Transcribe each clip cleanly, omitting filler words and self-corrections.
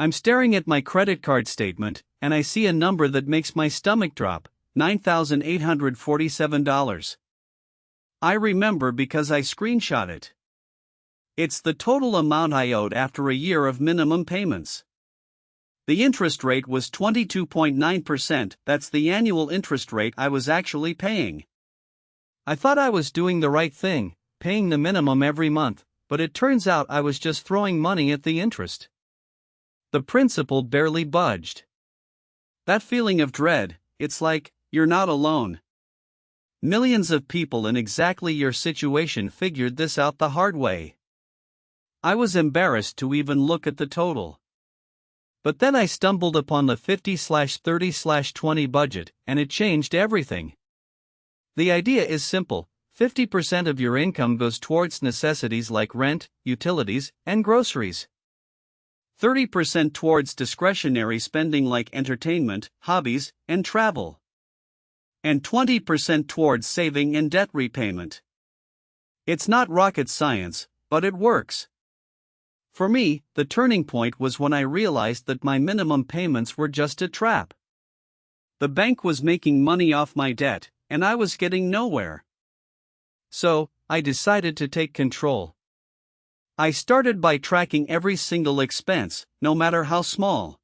I'm staring at my credit card statement, and I see a number that makes my stomach drop: $9,847. I remember because I screenshot it. It's the total amount I owed after a year of minimum payments. The interest rate was 22.9%. That's the annual interest rate I was actually paying. I thought I was doing the right thing, paying the minimum every month, but it turns out I was just throwing money at the interest. The principal barely budged. That feeling of dread, it's like, you're not alone. Millions of people in exactly your situation figured this out the hard way. I was embarrassed to even look at the total. But then I stumbled upon the 50/30/20 budget, and it changed everything. The idea is simple: 50% of your income goes towards necessities like rent, utilities, and groceries. 30% towards discretionary spending like entertainment, hobbies, and travel. And 20% towards saving and debt repayment. It's not rocket science, but it works. For me, the turning point was when I realized that my minimum payments were just a trap. The bank was making money off my debt, and I was getting nowhere. So, I decided to take control. I started by tracking every single expense, no matter how small.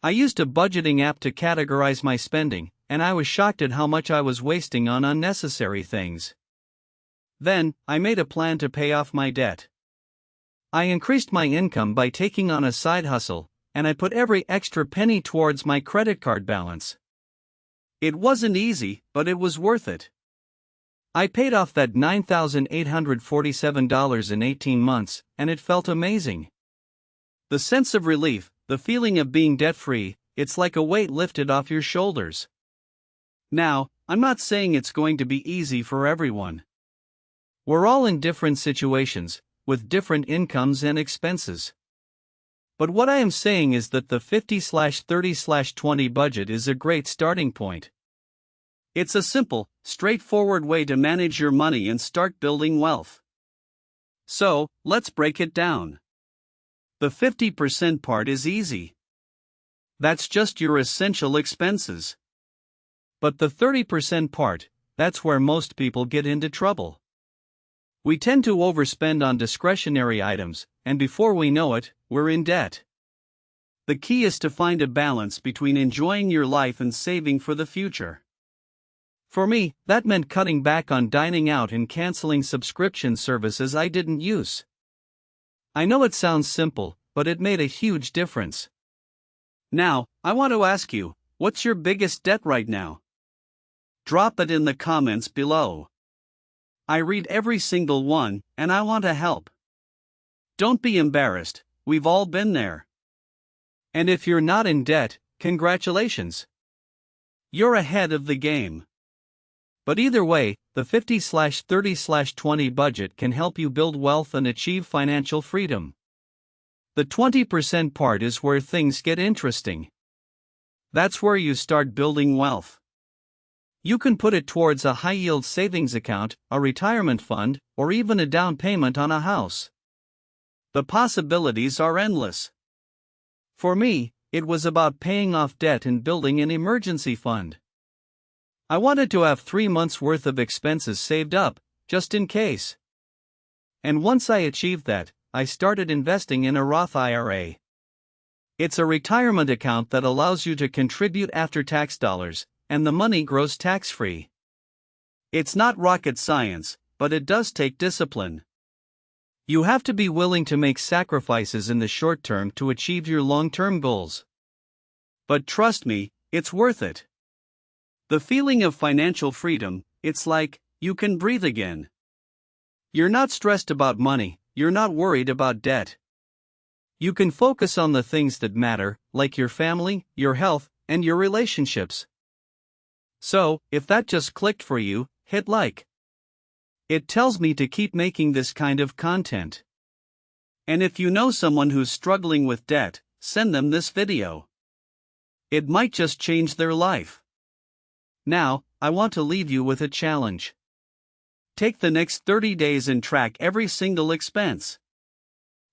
I used a budgeting app to categorize my spending, and I was shocked at how much I was wasting on unnecessary things. Then, I made a plan to pay off my debt. I increased my income by taking on a side hustle, and I put every extra penny towards my credit card balance. It wasn't easy, but it was worth it. I paid off that $9,847 in 18 months, and it felt amazing. The sense of relief, the feeling of being debt-free, it's like a weight lifted off your shoulders. Now, I'm not saying it's going to be easy for everyone. We're all in different situations, with different incomes and expenses. But what I am saying is that the 50/30/20 budget is a great starting point. It's a simple, straightforward way to manage your money and start building wealth. So, let's break it down. The 50% part is easy. That's just your essential expenses. But the 30% part, that's where most people get into trouble. We tend to overspend on discretionary items, and before we know it, we're in debt. The key is to find a balance between enjoying your life and saving for the future. For me, that meant cutting back on dining out and canceling subscription services I didn't use. I know it sounds simple, but it made a huge difference. Now, I want to ask you, what's your biggest debt right now? Drop it in the comments below. I read every single one, and I want to help. Don't be embarrassed, we've all been there. And if you're not in debt, congratulations. You're ahead of the game. But either way, the 50/30/20 budget can help you build wealth and achieve financial freedom. The 20% part is where things get interesting. That's where you start building wealth. You can put it towards a high-yield savings account, a retirement fund, or even a down payment on a house. The possibilities are endless. For me, it was about paying off debt and building an emergency fund. I wanted to have 3 months' worth of expenses saved up, just in case. And once I achieved that, I started investing in a Roth IRA. It's a retirement account that allows you to contribute after-tax dollars, and the money grows tax-free. It's not rocket science, but it does take discipline. You have to be willing to make sacrifices in the short term to achieve your long-term goals. But trust me, it's worth it. The feeling of financial freedom, it's like, you can breathe again. You're not stressed about money, you're not worried about debt. You can focus on the things that matter, like your family, your health, and your relationships. So, if that just clicked for you, hit like. It tells me to keep making this kind of content. And if you know someone who's struggling with debt, send them this video. It might just change their life. Now, I want to leave you with a challenge. Take the next 30 days and track every single expense.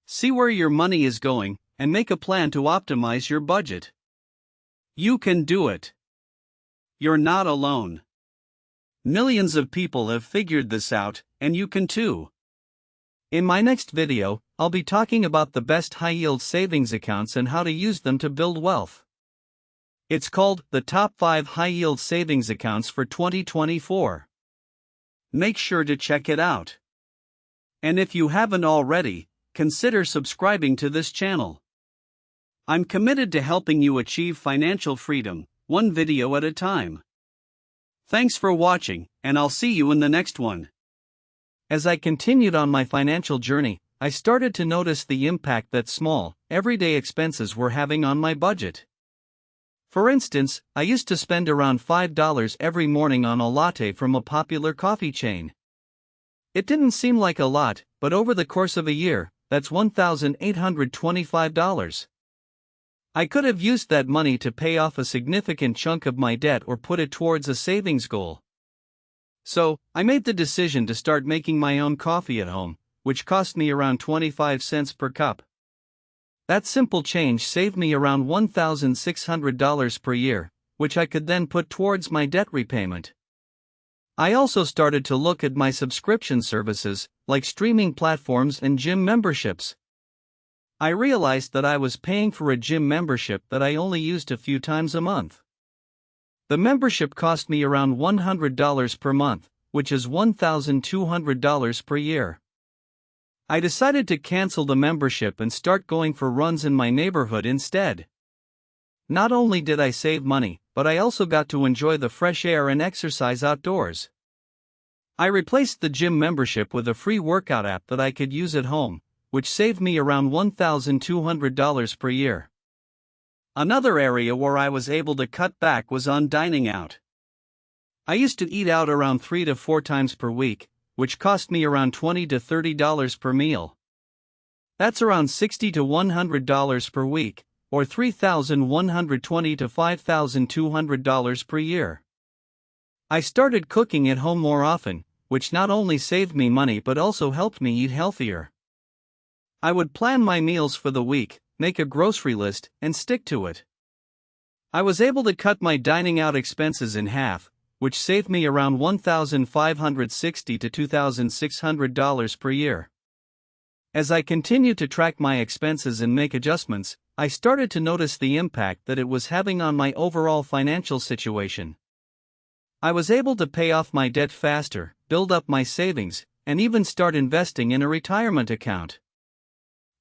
See where your money is going, and make a plan to optimize your budget. You can do it. You're not alone. Millions of people have figured this out, and you can too. In my next video, I'll be talking about the best high-yield savings accounts and how to use them to build wealth. It's called the Top 5 High-Yield Savings Accounts for 2024. Make sure to check it out. And if you haven't already, consider subscribing to this channel. I'm committed to helping you achieve financial freedom, one video at a time. Thanks for watching, and I'll see you in the next one. As I continued on my financial journey, I started to notice the impact that small, everyday expenses were having on my budget. For instance, I used to spend around $5 every morning on a latte from a popular coffee chain. It didn't seem like a lot, but over the course of a year, that's $1,825. I could have used that money to pay off a significant chunk of my debt or put it towards a savings goal. So, I made the decision to start making my own coffee at home, which cost me around 25 cents per cup. That simple change saved me around $1,600 per year, which I could then put towards my debt repayment. I also started to look at my subscription services, like streaming platforms and gym memberships. I realized that I was paying for a gym membership that I only used a few times a month. The membership cost me around $100 per month, which is $1,200 per year. I decided to cancel the membership and start going for runs in my neighborhood instead. Not only did I save money, but I also got to enjoy the fresh air and exercise outdoors. I replaced the gym membership with a free workout app that I could use at home, which saved me around $1,200 per year. Another area where I was able to cut back was on dining out. I used to eat out around 3 to 4 times per week, which cost me around $20 to $30 per meal. That's around $60 to $100 per week, or $3,120 to $5,200 per year. I started cooking at home more often, which not only saved me money but also helped me eat healthier. I would plan my meals for the week, make a grocery list, and stick to it. I was able to cut my dining out expenses in half, which saved me around $1,560 to $2,600 per year. As I continued to track my expenses and make adjustments, I started to notice the impact that it was having on my overall financial situation. I was able to pay off my debt faster, build up my savings, and even start investing in a retirement account.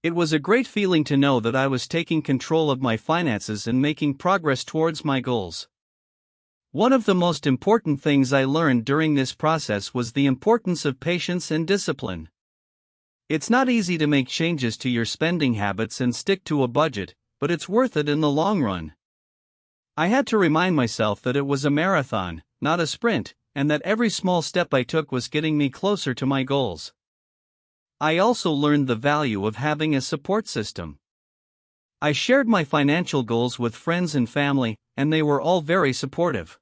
It was a great feeling to know that I was taking control of my finances and making progress towards my goals. One of the most important things I learned during this process was the importance of patience and discipline. It's not easy to make changes to your spending habits and stick to a budget, but it's worth it in the long run. I had to remind myself that it was a marathon, not a sprint, and that every small step I took was getting me closer to my goals. I also learned the value of having a support system. I shared my financial goals with friends and family, and they were all very supportive.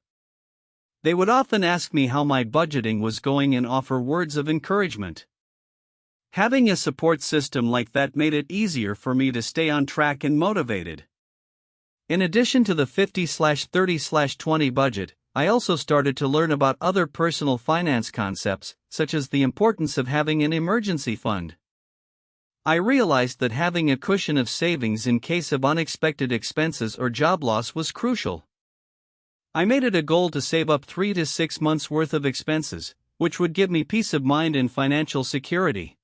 They would often ask me how my budgeting was going and offer words of encouragement. Having a support system like that made it easier for me to stay on track and motivated. In addition to the 50/30/20 budget, I also started to learn about other personal finance concepts, such as the importance of having an emergency fund. I realized that having a cushion of savings in case of unexpected expenses or job loss was crucial. I made it a goal to save up 3 to 6 months' worth of expenses, which would give me peace of mind and financial security.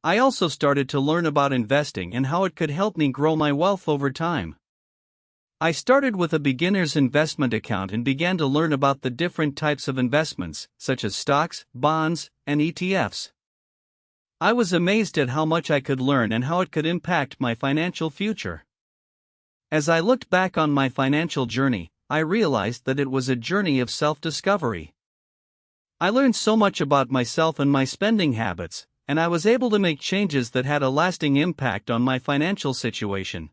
I also started to learn about investing and how it could help me grow my wealth over time. I started with a beginner's investment account and began to learn about the different types of investments, such as stocks, bonds, and ETFs. I was amazed at how much I could learn and how it could impact my financial future. As I looked back on my financial journey, I realized that it was a journey of self-discovery. I learned so much about myself and my spending habits, and I was able to make changes that had a lasting impact on my financial situation.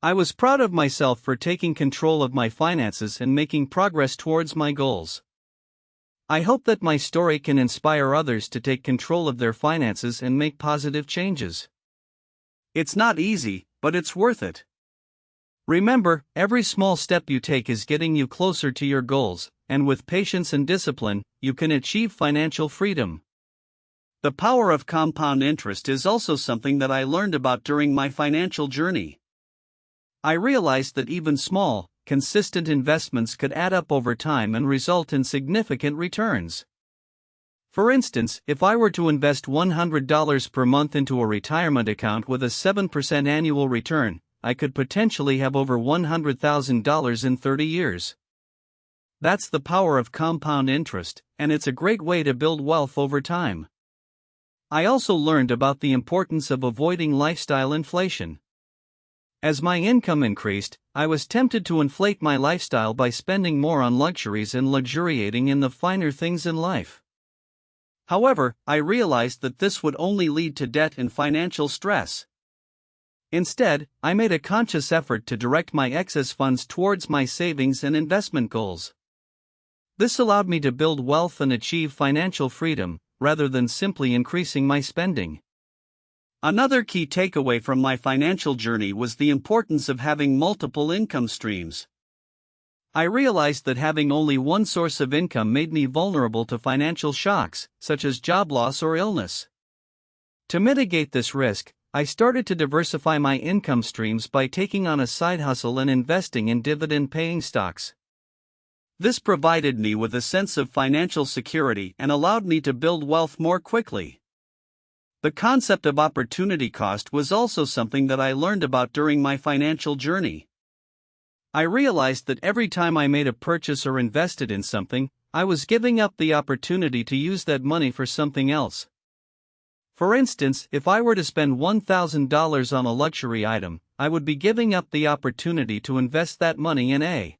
I was proud of myself for taking control of my finances and making progress towards my goals. I hope that my story can inspire others to take control of their finances and make positive changes. It's not easy, but it's worth it. Remember, every small step you take is getting you closer to your goals, and with patience and discipline, you can achieve financial freedom. The power of compound interest is also something that I learned about during my financial journey. I realized that even small, consistent investments could add up over time and result in significant returns. For instance, if I were to invest $100 per month into a retirement account with a 7% annual return, I could potentially have over $100,000 in 30 years. That's the power of compound interest, and it's a great way to build wealth over time. I also learned about the importance of avoiding lifestyle inflation. As my income increased, I was tempted to inflate my lifestyle by spending more on luxuries and luxuriating in the finer things in life. However, I realized that this would only lead to debt and financial stress. Instead, I made a conscious effort to direct my excess funds towards my savings and investment goals. This allowed me to build wealth and achieve financial freedom, rather than simply increasing my spending. Another key takeaway from my financial journey was the importance of having multiple income streams. I realized that having only one source of income made me vulnerable to financial shocks, such as job loss or illness. To mitigate this risk, I started to diversify my income streams by taking on a side hustle and investing in dividend-paying stocks. This provided me with a sense of financial security and allowed me to build wealth more quickly. The concept of opportunity cost was also something that I learned about during my financial journey. I realized that every time I made a purchase or invested in something, I was giving up the opportunity to use that money for something else. For instance, if I were to spend $1,000 on a luxury item, I would be giving up the opportunity to invest that money in a